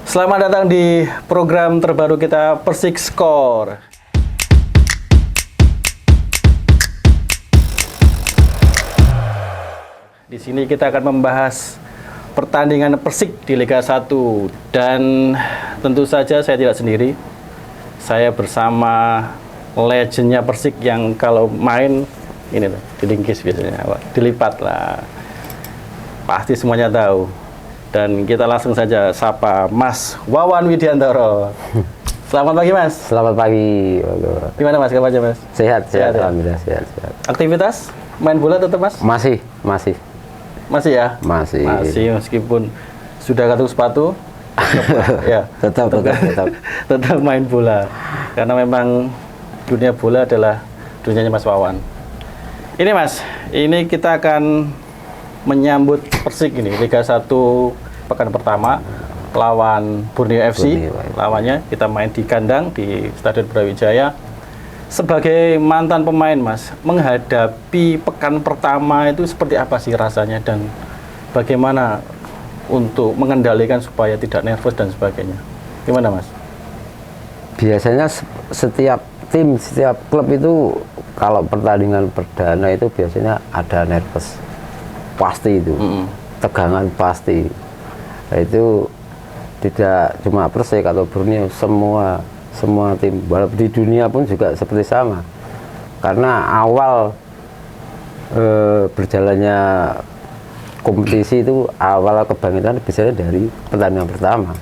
Selamat datang di program terbaru kita Persik Skor. Di sini kita akan membahas pertandingan Persik di Liga 1 dan tentu saja saya tidak sendiri. Saya bersama legendnya Persik yang kalau main ini loh, dilingkis biasanya, dilipat lah. Pasti semuanya tahu. Dan kita langsung saja sapa Mas Wawan Widiantoro. Selamat pagi Mas. Selamat pagi. Gimana Mas kabarnya Mas? Sehat, Sehat ya? alhamdulillah sehat. Aktivitas main bola tetap Mas? Masih Ya? Masih meskipun sudah gantung sepatu. Ya, tetap. tetap main bola. Karena memang dunia bola adalah dunianya Mas Wawan. Ini Mas, ini kita akan menyambut Persik ini Liga 1 pekan pertama lawan Borneo FC. Lawannya kita main di kandang di Stadion Brawijaya. Sebagai mantan pemain Mas, menghadapi pekan pertama itu seperti apa sih rasanya dan bagaimana untuk mengendalikan supaya tidak nervous dan sebagainya? Gimana Mas? Biasanya setiap tim, setiap klub itu kalau pertandingan perdana itu biasanya ada nervous. Pasti itu, tegangan pasti. Nah, itu tidak cuma Persik atau Borneo, semua tim, walaupun di dunia pun juga seperti sama. Karena awal berjalannya kompetisi itu, awal kebangkitan biasanya dari pertandingan pertama.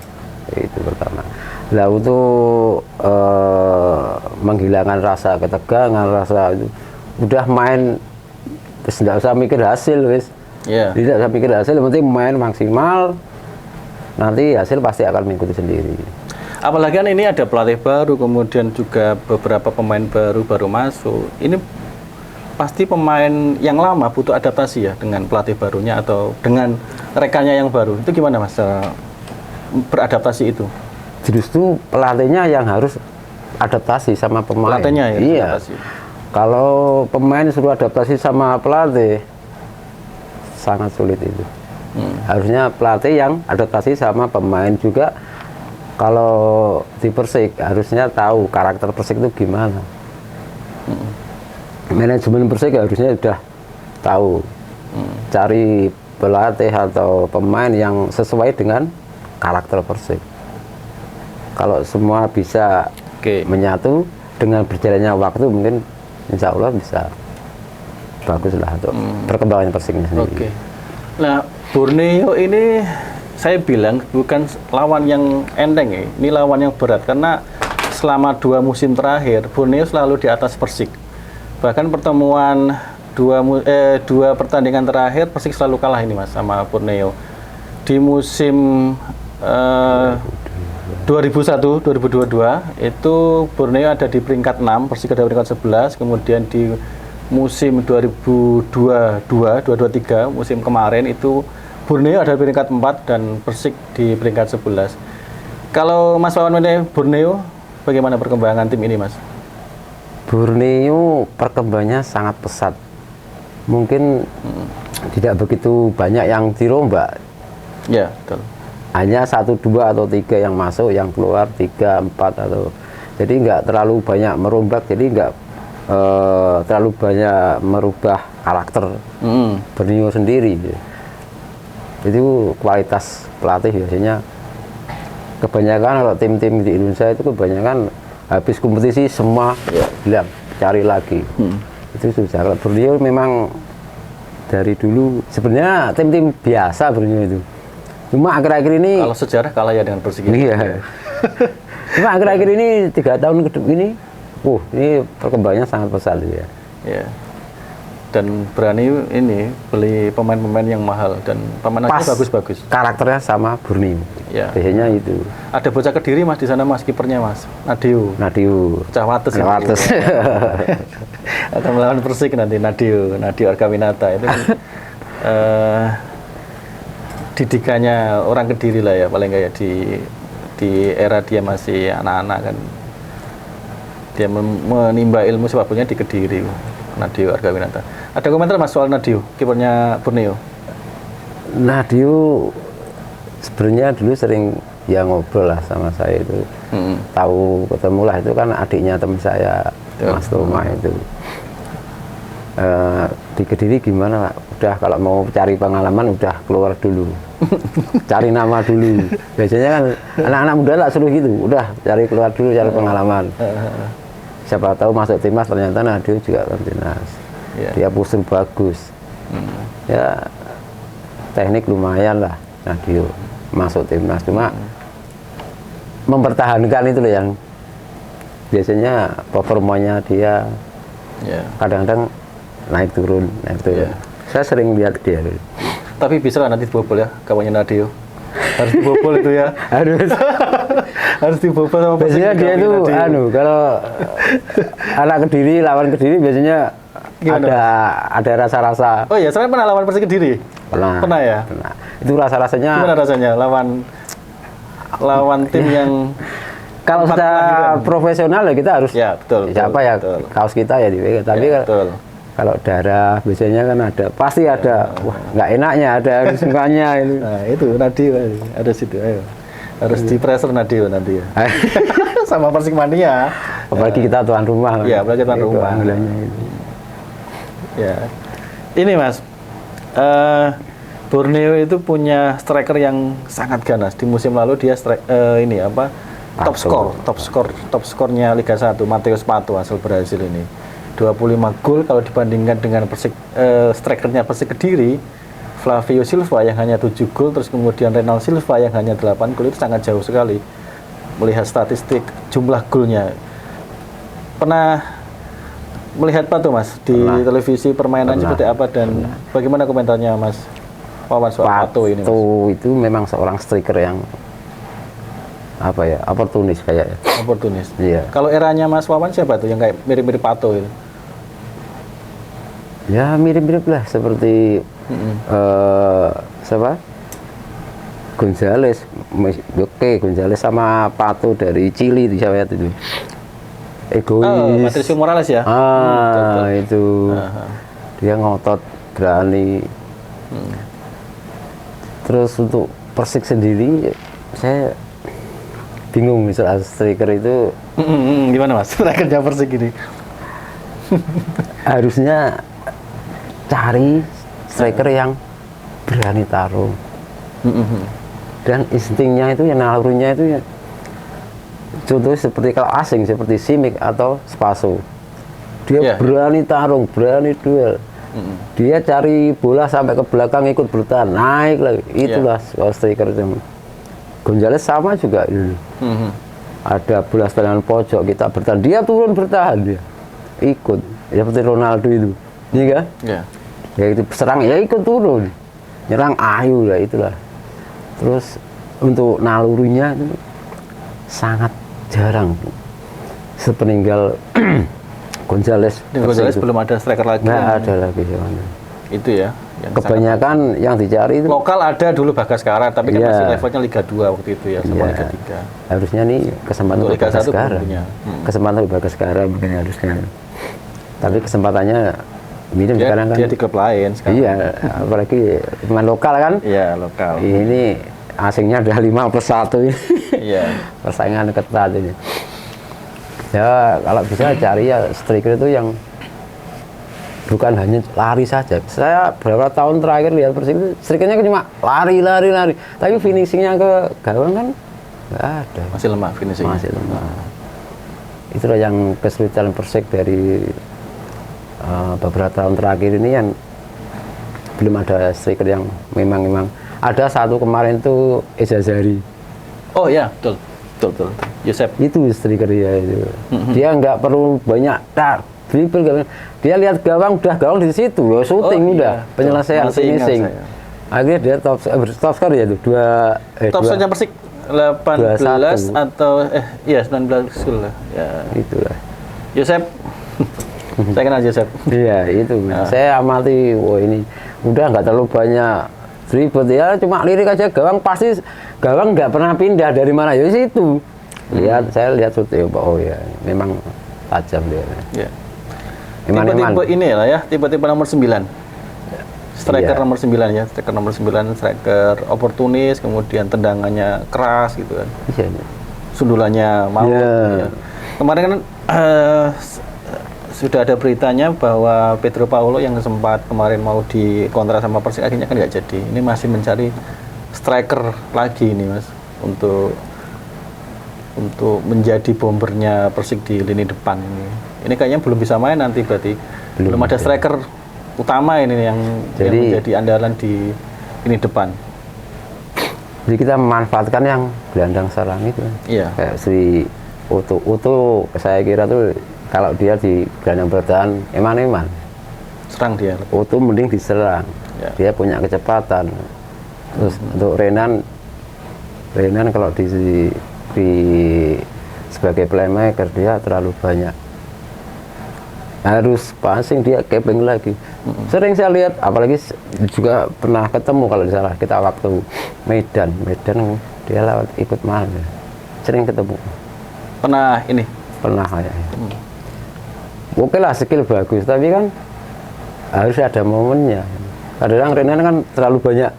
Itu pertama. Nah, untuk menghilangkan rasa ketegangan, rasa itu udah main, tidak usah mikir hasil, wis. Yeah. Tidak usah mikir hasil, yang penting main maksimal, nanti hasil pasti akan mengikuti sendiri. Apalagi kan ini ada pelatih baru, kemudian juga beberapa pemain baru masuk. Ini pasti pemain yang lama butuh adaptasi ya dengan pelatih barunya atau dengan rekannya yang baru. Itu gimana Mas beradaptasi itu? Justru pelatihnya yang harus adaptasi sama pemain. Pelatihnya ya? Iya. Adaptasi. Kalau pemain suruh adaptasi sama pelatih, sangat sulit itu. Harusnya pelatih yang adaptasi sama pemain juga. Kalau di Persik harusnya tahu karakter Persik itu gimana. Manajemen Persik harusnya sudah tahu. Cari pelatih atau pemain yang sesuai dengan karakter Persik. Kalau semua bisa menyatu dengan berjalannya waktu, mungkin insya Allah bisa baguslah untuk perkembangan Persiknya sendiri. Nah, Borneo ini saya bilang bukan lawan yang enteng ya, ini lawan yang berat karena selama 2 musim terakhir Borneo selalu di atas Persik. Bahkan pertemuan 2 pertandingan terakhir Persik selalu kalah ini Mas sama Borneo. Di musim 2001-2022 itu Borneo ada di peringkat 6, Persik ada di peringkat 11, kemudian di musim 2022-2023 musim kemarin itu Borneo ada di peringkat 4 dan Persik di peringkat 11. Kalau Mas Wawan Borneo, bagaimana perkembangan tim ini Mas? Borneo perkembangannya sangat pesat. Mungkin tidak begitu banyak yang dirombak. Ya, betul. Hanya 1, 2 atau 3 yang masuk, yang keluar 3, 4 atau jadi nggak terlalu banyak merombak, jadi nggak terlalu banyak merubah karakter Borneo sendiri. Itu kualitas pelatih biasanya. Kebanyakan kalau tim-tim di Indonesia itu kebanyakan habis kompetisi semua bilang cari lagi. Itu susah. Kalau Borneo memang dari dulu sebenarnya tim-tim biasa Borneo itu. Cuma akhir-akhir ini kalau sejarah kalah ya dengan Persik. Iya. Cuma akhir-akhir ini 3 tahun ke depan ini, ini perkembangannya sangat pesat ya. Ya. Dan berani ini beli pemain-pemain yang mahal dan pemainnya bagus-bagus. Karakternya sama Borneo. Ya. Biasanya itu. Ada bocah Kediri Mas di sana Mas, kipernya Mas. Nadio. Bocah Wates. Akan melawan Persik nanti Nadio Argawinata itu kan, didikannya orang Kediri lah ya paling kayak di era dia masih anak-anak kan. Dia menimba ilmu sepak bolanya di Kediri. Nadio Argawinata. Ada komentar Mas soal Nadio, kipernya Borneo? Nadio sebenarnya dulu sering ya ngobrol lah sama saya itu. Tahu ketemu lah, itu kan adiknya teman saya, Mas Toma itu. Di Kediri gimana Pak? Udah kalau mau cari pengalaman udah keluar dulu. Cari nama dulu. Biasanya kan anak-anak muda lah suruh gitu, udah cari keluar dulu, cari pengalaman. Siapa tahu masuk timnas, ternyata Nadio juga kan timnas. Dia postur bagus. Ya teknik lumayan lah Nadio masuk timnas, cuma mempertahankan itu loh yang biasanya performanya dia kadang-kadang naik turun. Saya sering lihat dia. Tapi bisa lah nanti dibobol ya kawannya Nadio. Harus dibobol itu ya. Harus dibobol sama biasanya dia itu kalau anak Kediri lawan Kediri biasanya ada rasa-rasa. Oh iya, saya pernah lawan Persik Kediri. Pernah ya? Pernah. Itu rasa-rasanya gimana rasanya lawan tim yang kalau sudah profesional ya kita harus siapa ya betul. Kaos kita ya dipegang. Tapi kalau darah biasanya kan pasti ada wah nggak enaknya, ada sungkannya itu. Nah itu Nadio ada situ, ayo harus di pressure Nadio nanti ya. Sama Persik Mania. Apalagi kita tuan rumah. Iya, apalagi tuan rumah. Itu. Ya, ini Mas, Borneo itu punya striker yang sangat ganas. Di musim lalu dia top skornya Liga 1, Mateus Pato asal Brasil ini. 25 gol kalau dibandingkan dengan strikernya Persik Kediri, Flavio Silva yang hanya 7 gol, terus kemudian Renal Silva yang hanya 8 gol, itu sangat jauh sekali melihat statistik jumlah golnya. Pernah melihat Pato Mas di televisi permainan seperti apa dan bagaimana komentarnya Mas Wawan soal Pato ini Mas? Pato itu memang seorang striker yang oportunis kayaknya. Oportunis. Iya. Kalau eranya Mas Wawan siapa tuh yang kayak mirip-mirip Pato itu? Ya mirip-mirip lah seperti siapa? Gonzales. Gonzales sama Pato dari Chili di siapa itu? Egois. Patricio Morales ya? Itu. Dia ngotot, berani. Terus untuk Persik sendiri saya bingung soal striker itu. Gimana Mas? Strikernya Persik ini? Harusnya cari striker yang berani tarung. Dan instingnya itu, yang nalurinya itu ya, contohnya seperti kalau asing seperti Simic atau Spaso, dia berani tarung, berani duel. Dia cari bola sampai ke belakang, ikut bertahan, naik lagi. Itulah striker yang Gonzales sama juga dulu. Ada bola serangan pojok, kita bertahan, dia turun bertahan, dia ikut. Ya seperti Ronaldo itu, iya kan? Ya itu serang ya ikut turun, nyerang ayu lah, itulah. Terus untuk nalurinya itu sangat jarang. Sepeninggal Gonzales belum ada striker lagi. Nggak ada lagi. Itu ya. Yang kebanyakan yang dicari itu lokal ada dulu Bagaskara, tapi kan masih levelnya Liga 2 waktu itu ya, sama Liga 3. Harusnya nih kesempatan untuk Liga 1 Bagaskara. Kesempatan untuk Bagaskara mungkin harusnya. Tapi kesempatannya minim sekarang kan. Dia di klub lain sekarang. Iya, apalagi pemain lokal kan. Iya, lokal. Ini asingnya udah 5+1 ini. Iya. Persaingan ketat ini. Ya kalau bisa cari ya striker itu yang bukan hanya lari saja. Saya beberapa tahun terakhir lihat Persik itu strikernya cuma lari, tapi finishingnya ke gawang kan nggak ada. Masih lemah finishingnya. Masih lemah. Itulah yang kesulitan Persik dari beberapa tahun terakhir ini, yang belum ada striker yang memang ada satu kemarin tuh Ezazari. Oh ya, betul. Yosep. Itu striker dia itu. Dia nggak perlu banyak dribble, dia lihat gawang, udah gawang di situ, ya syuting udah, penyelesaian finishing. Akhirnya dia top score ya itu top score-nya Persik 18 atau 19 gol lah. Ya. Itulah. Yosep. Saya kenal Yosep. Iya, itu. Saya amati, wah ini udah nggak terlalu banyak dribble, ya cuma lirik aja gawang, pasti gawang nggak pernah pindah dari mana ya situ. Saya lihat syuting, oh ya, memang tajam dia. Tipe-tipe ini lah ya, tipe-tipe nomor 9. Striker Iya. nomor 9 ya, striker nomor 9, striker oportunis, kemudian tendangannya keras gitu kan. Iya. Sundulannya mau. Iya. Ya. Kemarin kan sudah ada beritanya bahwa Pedro Paulo yang sempat kemarin mau dikontrak sama Persik akhirnya kan nggak jadi. Ini masih mencari striker lagi ini Mas untuk menjadi bombernya Persik di lini depan ini. Ini kayaknya belum bisa main nanti berarti. Belum ada striker utama ini yang menjadi andalan di lini depan. Jadi kita memanfaatkan yang gelandang serang itu. Iya. Kayak si Uto saya kira tuh kalau dia di gelandang bertahan eman-eman. Serang dia. Uto mending diserang. Ya. Dia punya kecepatan. Terus untuk Renan kalau di sebagai playmaker dia terlalu banyak. Harus passing dia keping lagi. Sering saya lihat, apalagi juga pernah ketemu kalau di salah kita waktu Medan dia lewat ikut main. Sering ketemu. Pernah ini. Pernah kayak. Oke lah skill bagus, tapi kan harus ada momennya. Kadang Renan kan terlalu banyak.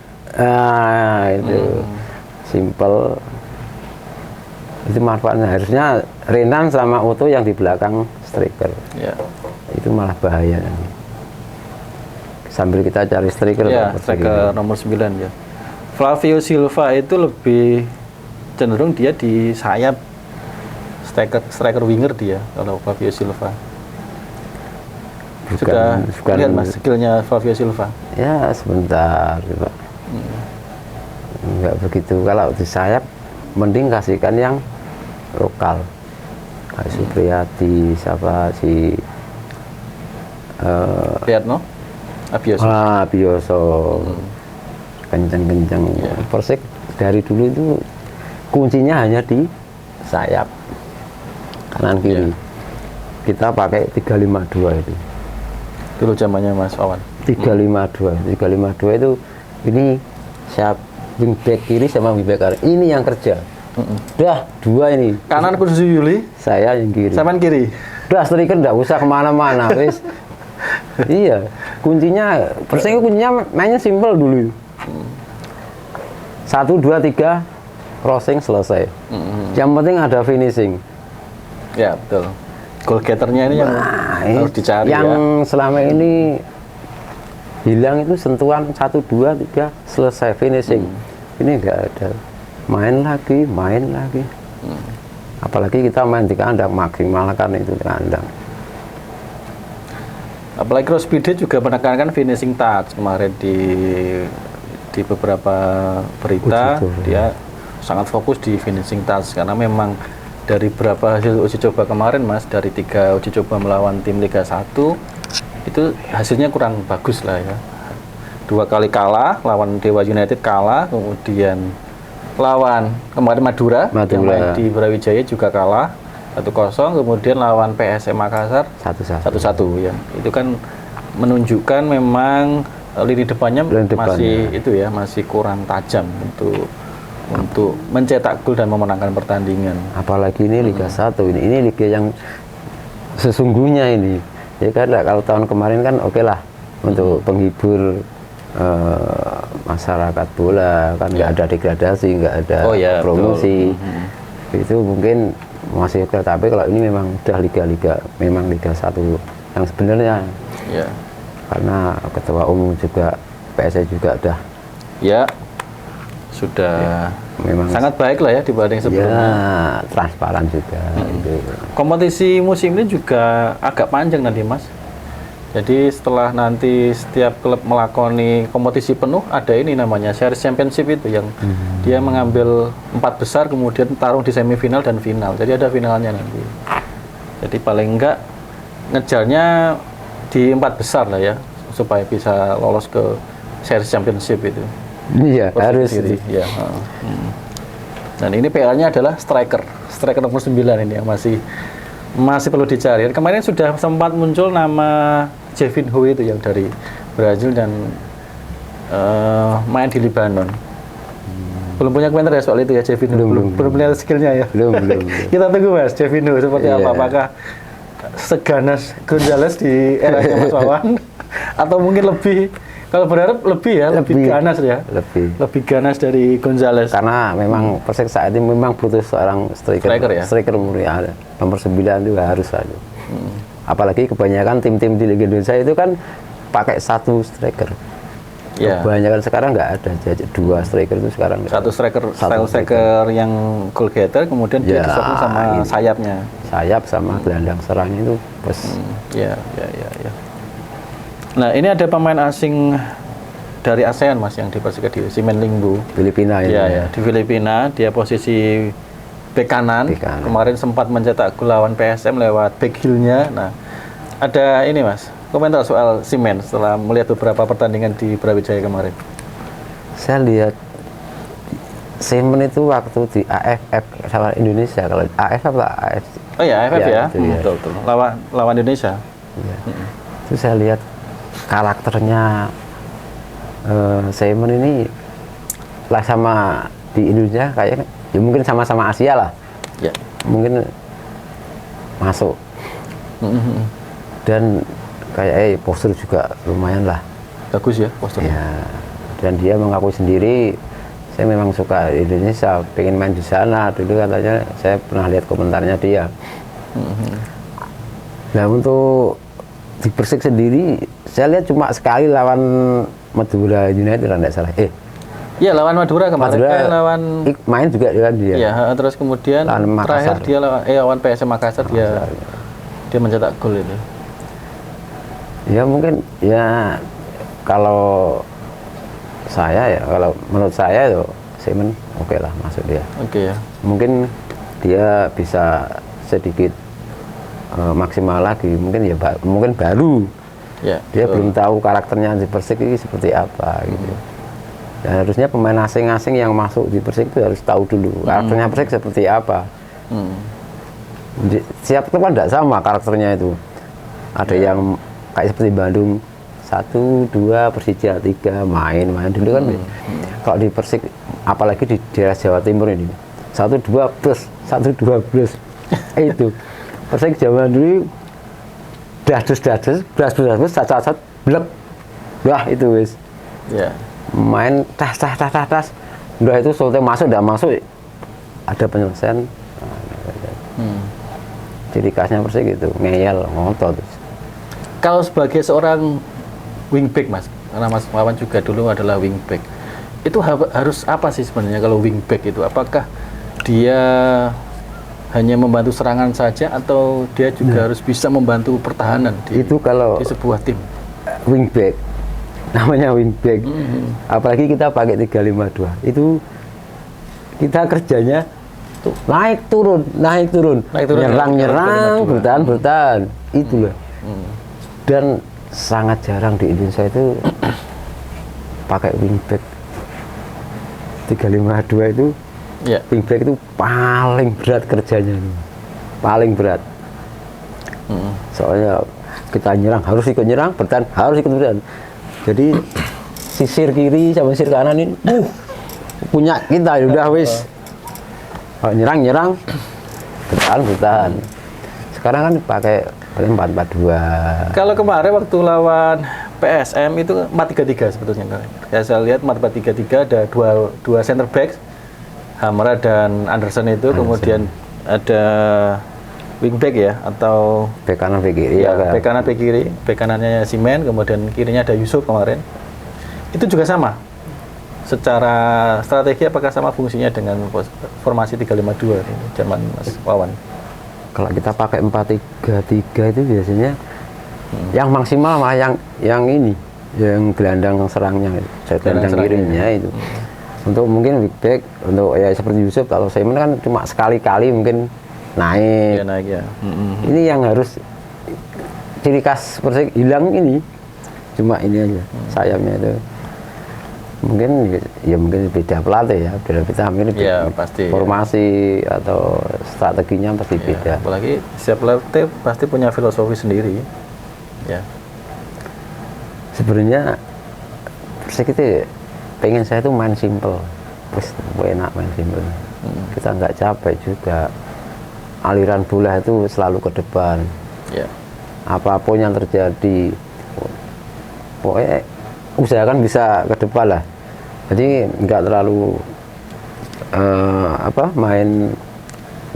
Itu simple. Itu manfaatnya. Harusnya Renan sama Uto yang di belakang striker. Ya. Itu malah bahaya nanti. Sambil kita cari striker. Ya, striker nomor 9 ya. Flavio Silva itu lebih cenderung dia di sayap, striker winger dia kalau Flavio Silva. Sudah lihat Mas skillnya Flavio Silva. Ya sebentar Pak. Enggak begitu. Kalau di sayap mending kasihkan yang lokal. Kayak Supriyadi, siapa si Priatno, Abioso. Abioso. Kenceng-kenceng. Persik dari dulu itu kuncinya hanya di sayap kanan kiri. Kita pakai 352 itu. Dulu zamannya Mas Wawan. 352 itu ini siap wingback kiri sama wingback kanan. Ini yang kerja. Dah dua ini. Kanan posisi Yuli, Saya yang kiri. saman kiri. Udah striker nggak usah kemana-mana, wis. Iya, kuncinya Persik kuncinya mainnya simpel dulu. 1, 2, 3 crossing selesai. Yang penting ada finishing. Ya betul. Goal getternya ini yang harus dicari yang ya. selama ini hilang itu sentuhan 1, 2, 3 selesai finishing. Ini enggak ada. Main lagi. Apalagi kita main di kandang, maksimalkan itu di kandang. Apalagi Rospide juga menekankan finishing touch kemarin di beberapa berita dia sangat fokus di finishing touch karena memang dari beberapa hasil uji coba kemarin Mas, dari 3 uji coba melawan tim Liga 1 itu hasilnya kurang bagus lah ya. 2 kali kalah, lawan Dewa United kalah, kemudian lawan kemarin Madura. Yang main di Brawijaya juga kalah 1-0, kemudian lawan PSM Makassar 1-1 ya. Itu kan menunjukkan memang lini depannya masih itu ya, masih kurang tajam untuk mencetak gol dan memenangkan pertandingan. Apalagi ini Liga 1 ini liga yang sesungguhnya ini. Ya kan kalau tahun kemarin kan oke lah untuk penghibur masyarakat bola kan nggak ada degradasi, nggak ada promosi. Itu mungkin masih oke, tapi kalau ini memang udah liga-liga memang Liga 1 yang sebenarnya. Ya. Karena ketua umum juga PSI juga udah sudah memang sangat baik lah ya dibanding sebelumnya. Ya, transparan juga. Gitu. Kompetisi musim ini juga agak panjang nanti Mas. Jadi setelah nanti setiap klub melakoni kompetisi penuh, ada ini namanya Series Championship itu yang dia mengambil 4 besar kemudian tarung di semifinal dan final. Jadi ada finalnya nanti. Jadi paling enggak ngejarnya di 4 besar lah ya supaya bisa lolos ke Series Championship itu. Iya, harus. Ya. Dan ini PR-nya adalah striker nomor 9 ini yang masih perlu dicari. Kemarin sudah sempat muncul nama Jevinho itu yang dari Brazil dan main di Lebanon. Belum punya komentar ya soal itu ya Jevinho. Belum punya skillnya ya. Belum. Kita tunggu Mas Jevinho seperti apa. Apakah seganas Gonzales di era Mas Wawan atau mungkin lebih Kalau berharap lebih ya, lebih ganas ya. Lebih ganas dari Gonzalez. Karena memang Persik saat ini memang butuh seorang striker ya? Striker murni ada. Nomor 9 itu harus ada. Apalagi kebanyakan tim-tim di Liga Indonesia itu kan pakai satu striker. Ya. Kebanyakan sekarang nggak ada, jadi 2 striker itu sekarang. Satu striker yang goal getter, kemudian dia disokong sama sayapnya. Sayap sama gelandang serang itu bos. Ya. Nah, ini ada pemain asing dari ASEAN Mas yang di Persik Kediri, Simen Lingbu. Filipina ini. Ya, di Filipina dia posisi bek kanan. Kemarin sempat mencetak gol lawan PSM lewat back heel-nya. Nah, ada ini Mas, komentar soal Simen setelah melihat beberapa pertandingan di Brawijaya kemarin. Saya lihat Simen itu waktu di AFF sama Indonesia, kalau AFF apa AFF? Oh ya, AFF ya. Betul. Lawan Indonesia. Ya. Itu saya lihat karakternya Simen ini lah sama di Indonesia kayaknya ya mungkin sama-sama Asia lah. Ya. Mungkin masuk. Dan kayak postur juga lumayan lah. Bagus ya posturnya. Ya. Dan dia mengaku sendiri, saya memang suka Indonesia, pengen main di sana. Dulu katanya saya pernah lihat komentarnya dia. Nah untuk di Persik sendiri, saya lihat cuma sekali lawan Madura United, tidak salah. Iya lawan Madura kemarin. Lawan main juga dengan dia. Iya, terus kemudian terakhir dia lawan PSM Makassar, dia mencetak gol itu. Ya mungkin ya kalau saya ya, kalau menurut saya itu Simen oke lah masuk dia. Oke ya. Mungkin dia bisa sedikit maksimal lagi, mungkin ya mungkin baru. Ya, dia belum tahu karakternya di Persik ini seperti apa gitu. Dan harusnya pemain asing-asing yang masuk di Persik itu harus tahu dulu karakternya Persik seperti apa. Siap teman tidak sama karakternya itu. Ada yang kayak seperti Bandung 1, 2, Persija 3 main dulu kan. Kalau di Persik apalagi di daerah Jawa Timur ini 1, 2 plus 1, 2 plus itu Persik zaman dulu dados sat blek. Wah itu wis. Ya. Main tas. Udah itu soalnya masuk enggak masuk ada penyelesaian. Jadi khasnya Persik gitu, ngeyel, ngotot. Kalau sebagai seorang wingback Mas, karena Mas Wawan juga dulu adalah wingback. Itu harus apa sih sebenarnya kalau wingback itu? Apakah dia hanya membantu serangan saja atau dia juga harus bisa membantu pertahanan di sebuah tim? Wingback, namanya wingback. Apalagi kita pakai 352, itu kita kerjanya naik turun, nyerang, bertahan, itulah. Dan sangat jarang di Indonesia itu pakai wingback. 352 itu wingback itu paling berat kerjanya, paling berat. Soalnya kita nyerang harus ikut nyerang, bertahan harus ikut bertahan. Jadi sisir kiri sama sisir kanan ini punya kita udah wis. Kalau nyerang, bertahan. Sekarang kan pakai 4-4-2. Kalau kemarin waktu lawan PSM itu 4-3-3 sebetulnya. Ya, saya lihat 4-4-3 ada dua center back, Hamra dan Anderson itu, kemudian ada wingback ya, atau bek kanan bek kiri. Bek kanan bek kiri, bek kanannya Simen, kemudian kirinya ada Yusuf kemarin. Itu juga sama. Secara strategi apakah sama fungsinya dengan formasi 352 ini zaman Mas Wawan? Kalau kita pakai 4-3-3 itu biasanya yang maksimal mah yang ini, yang gelandang serangnya, gelandang kirinya itu. Untuk mungkin big back, untuk ya seperti Yusuf atau Simon kan cuma sekali-kali mungkin naik. Ya, naik ya. Ini yang harus ciri khas Persik hilang ini, cuma ini aja sayapnya itu. Mungkin beda pelatih ya, beda mungkin ya, pasti, formasi atau strateginya pasti beda. Apalagi setiap pelatih pasti punya filosofi sendiri. Ya. Sebenarnya Persik itu pengen saya tuh main simple, terus enak main simple. Kita nggak capek juga. Aliran bola itu selalu ke depan. Ya. Apapun yang terjadi, pokoknya usahakan bisa ke depan lah. Jadi nggak terlalu main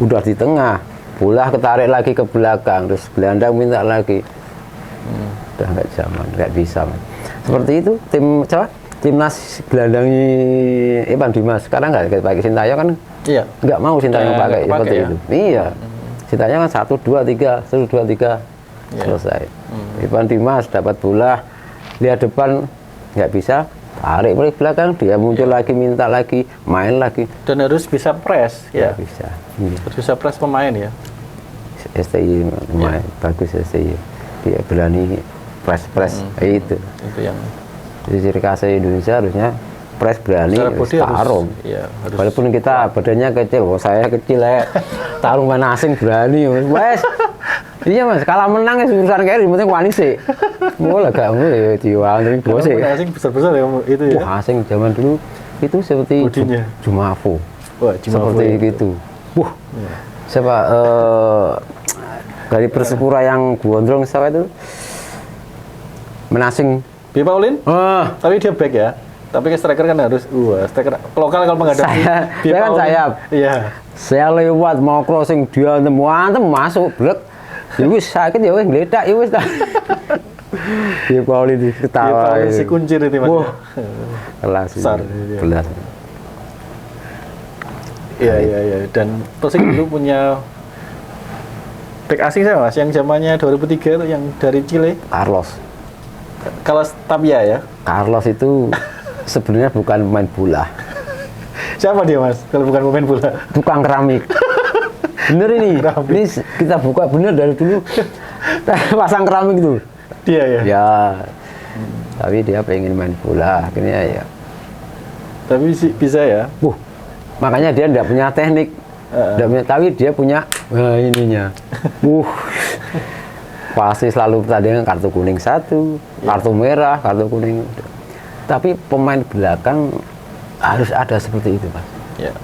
udah di tengah, bola ketarik lagi ke belakang, terus gelandang minta lagi. Udah nggak zaman, nggak bisa. Man. Seperti itu timnas gelandangnya Evan Dimas sekarang nggak pakai Sintayong kan? Iya. Nggak mau Sintayong pakai seperti itu. Iya. Sintayong kan 1 2 3, 1 2 3 selesai. Evan Dimas dapat bola, lihat depan nggak bisa, tarik balik belakang, dia muncul lagi, minta lagi, main lagi. Dan harus bisa press, ya. Bisa. Harus bisa press pemain ya. STI main bagus STI. Dia berani press itu. Itu yang. Jadi ciri khas Indonesia harusnya press berani, tarung. Iya, harus. Walaupun kita badannya kecil, saya kecil ya, tarung main asing berani, wes. Iya mas, kalah menang ya urusan kayak penting wani sih. Mulai gak mau ya diwang dari bos sih. Asing besar ya itu ya. Wah, asing zaman dulu itu seperti Jumafo. Wah, seperti gitu. Wah, siapa dari Persipura yang gondrong siapa itu? Menasing. Bi Paulin? Tapi dia back ya. Tapi striker kan harus striker lokal kalau menghadapi saya kan sayap. Iya. Saya lewat mau crossing dia antem masuk blek. Ya wis sakit ya wis ngledak ya wis. Bi Paulin ketawa. Si kuncir itu Mas. Wah. Kelas besar. Kelas. Iya. Dan Persik dulu punya back asing saya Mas, yang zamannya 2003 itu yang dari Chile. Carlos. Kalau Tapia ya. Carlos itu sebenarnya bukan pemain bola. Siapa dia Mas? Kalau bukan pemain bola? Tukang keramik. Bener ini. Ini kita buka bener dari dulu. Pasang keramik itu. Dia ya. Ya. Tapi dia pengen main bola akhirnya ya. Tapi bisa ya. Makanya dia tidak punya teknik. Tapi dia punya ininya. Pasti selalu pertandingan kartu kuning 1, kartu merah, kartu kuning. Tapi pemain belakang harus ada seperti itu, Pak. Ya.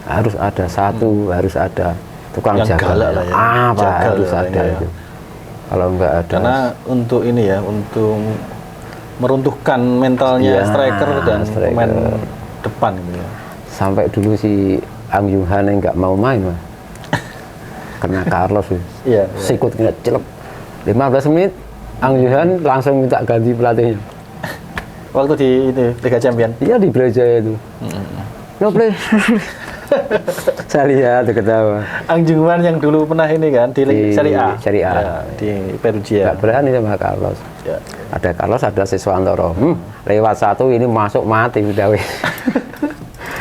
Harus ada satu, harus ada tukang yang jaga. Galak lah ya. Pak, harus ada itu. Kalau enggak ada. Karena untuk ini ya, untuk meruntuhkan mentalnya striker dan pemain depan gitu ya. Sampai dulu si Ang Yung Han yang nggak mau main, Pak. Kena Carlos sikut kena celep 15 menit Ang Yung Han langsung minta ganti pelatihnya waktu di itu Liga Champion. Iya di Brawijaya itu. No play. Saya lihat ketawa. Ang Yung Han yang dulu pernah ini kan di Serie A. Serie A. Ya, di Perugia. Gak berani sama Carlos. Ya. Ada Carlos, ada Siswantoro. Lewat satu ini masuk mati udah weh.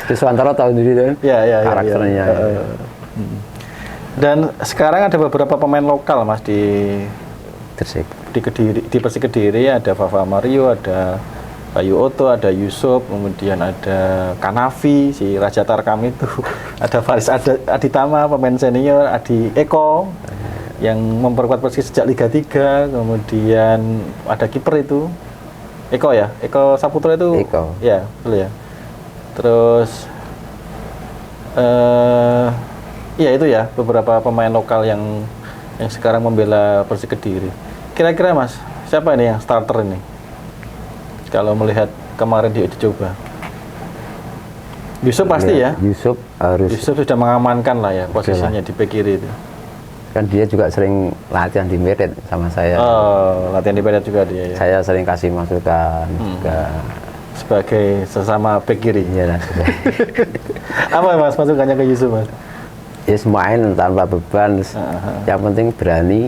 Siswantoro tahu diri kan? Ya, karakternya. Ya. Dan sekarang ada beberapa pemain lokal Mas di Kediri, di Persik Kediri ada Fafa Mario, ada Bayu Oto, ada Yusuf, kemudian ada Kanavi, si Raja Tarkam itu, ada Faris Aditama, pemain senior, Adi Eko yang memperkuat Persik sejak Liga 3, kemudian ada kiper itu Eko ya, Eko Saputra itu. Eko. Ya, betul ya. Terus iya itu ya beberapa pemain lokal yang sekarang membela Persik Kediri. Kira-kira Mas, siapa ini yang starter ini? Kalau melihat kemarin di uji coba. Yusuf pasti ya. Yusuf harus. Yusuf sudah mengamankan lah ya posisinya di bek kiri itu. Kan dia juga sering latihan di Medet sama saya. Oh, latihan di Medet juga dia ya. Saya sering kasih masukan juga. Sebagai sesama bek kiri. Iya lah. Apa Mas masukannya ke Yusuf Mas? Yes, main tanpa beban. Yang penting berani,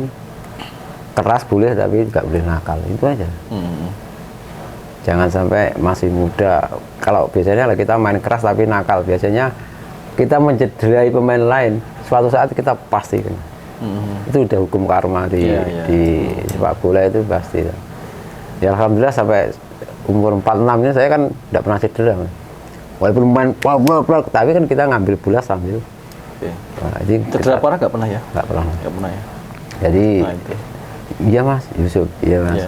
keras boleh tapi nggak boleh nakal, itu aja. Jangan sampai masih muda. Kalau biasanya kita main keras tapi nakal, biasanya kita mencederai pemain lain. Suatu saat kita pasti kan. Itu udah hukum karma di sepak bola itu pasti. Ya alhamdulillah sampai umur 46 ini saya kan tidak pernah cedera. Walaupun main tapi kan kita ngambil bola sambil. Nah, cedera parah nggak pernah ya? Nggak pernah ya. Jadi iya Mas Yusuf, iya Mas.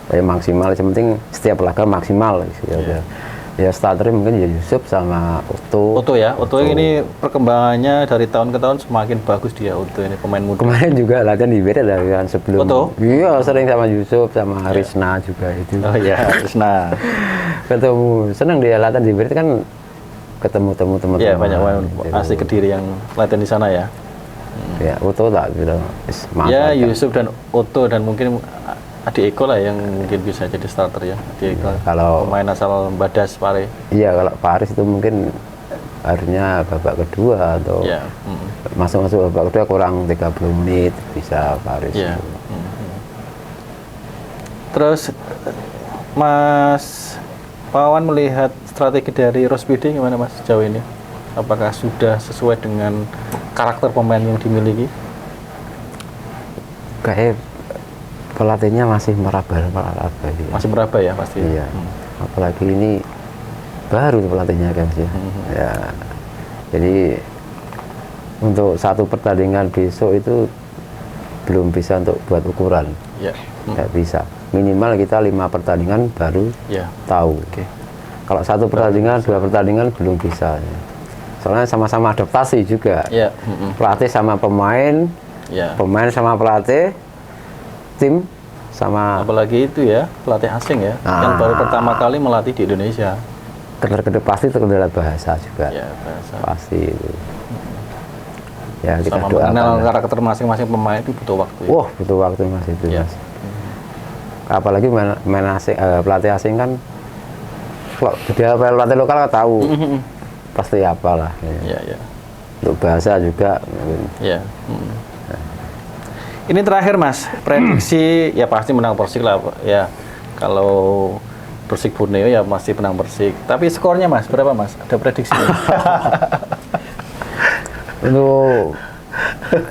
Saya maksimal, yang penting setiap laga maksimal. Ya starter mungkin ya Yusuf sama Otto. Otto ya, Otto ini perkembangannya dari tahun ke tahun semakin bagus dia. Otto ini pemain muda. Kemarin juga latihan di Wirid lah kan sebelum. Otto? Iya sering sama Yusuf sama Risna juga itu. Oh iya, Krisna. Ketemu seneng dia latihan di Wirid kan ketemu teman-teman. Iya, banyak pemain asli Kediri yang latihan di sana ya. Ya Otto tak bilang. Ya Yusuf dan Otto dan mungkin Adi Eko lah yang mungkin bisa jadi starter ya. Adi Eko. Kalau pemain asal Badas Pare. iya kalau Paris itu mungkin harusnya babak kedua atau Ya. masuk babak kedua kurang 30 menit bisa Paris. Ya. Terus Mas Wawan melihat strategi dari Rospidi gimana Mas sejauh ini? Apakah sudah sesuai dengan karakter pemain yang dimiliki? Kayak pelatihnya masih meraba ya. Masih meraba ya pasti. Iya. Apalagi ini baru pelatihnya kan sih. Ya. Jadi untuk satu pertandingan besok itu belum bisa untuk buat ukuran. Ya. Nggak bisa. Minimal kita 5 pertandingan baru Ya. tahu. Oke. Kalau satu pertandingan, 2 pertandingan belum bisa. Soalnya sama-sama adaptasi juga. Ya. Pelatih sama pemain, Ya. pemain sama pelatih, tim sama Apalagi itu ya pelatih asing ya, yang baru pertama kali melatih di Indonesia. pasti terkendala bahasa juga. Ya bahasa. Pasti itu. Ya kita Sama doakan. mengenal lah. karakter masing-masing pemain itu butuh waktu. Ya. Wah butuh waktu mas itu Ya. mas. Apalagi main asing, pelatih asing kan, kalau dia pelatih lokal kan tahu pasti apalah. Ya. Ya. Untuk bahasa juga. Ya. Ini terakhir Mas, prediksi ya pasti menang Persik lah, ya. Kalau Persik Borneo ya pasti menang Persik. Tapi skornya Mas, berapa Mas? Ada prediksi? Untuk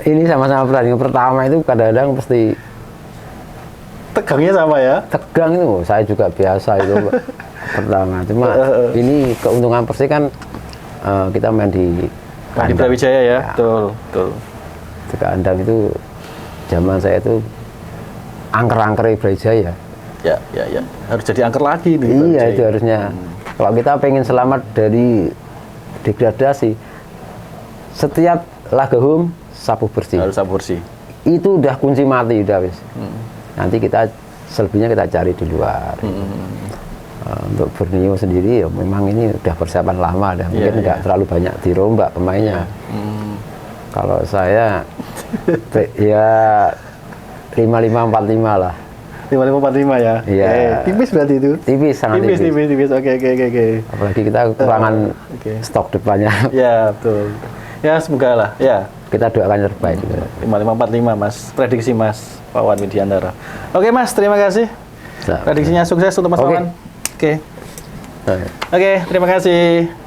ini sama-sama pertandingan pertama itu kadang-kadang pasti Tegangnya sama ya? tegang itu. Saya juga biasa itu pertama. Cuma ini keuntungan Persik kan kita main di Di Brawijaya ya, betul, betul. di kandang itu zaman saya itu angker-angker Brawijaya. Ya. Harus jadi angker lagi nih. Iya Brawijaya. itu harusnya. Kalau kita pengen selamat dari degradasi, setiap laga home sapu bersih. Harus sapu bersih. Itu udah kunci mati udah wis. Nanti kita selebihnya kita cari di luar. Untuk Borneo sendiri ya memang ini udah persiapan lama dan mungkin nggak terlalu banyak dirombak pemainnya. Kalau saya ya 55-45 lah. 5545 ya. Iya. Tipis berarti itu. Tipis sangat tipis. Tipis. Oke. Apalagi kita kekurangan stok depannya. Ya, betul. Ya, semoga lah. Ya. Kita doakan yang terbaik. 5545 Mas. Prediksi Mas Wawan Widiantara. Oke, Mas, terima kasih. Nah, Prediksinya sukses untuk Mas Oke. Wawan. Oke. nah. Oke, terima kasih.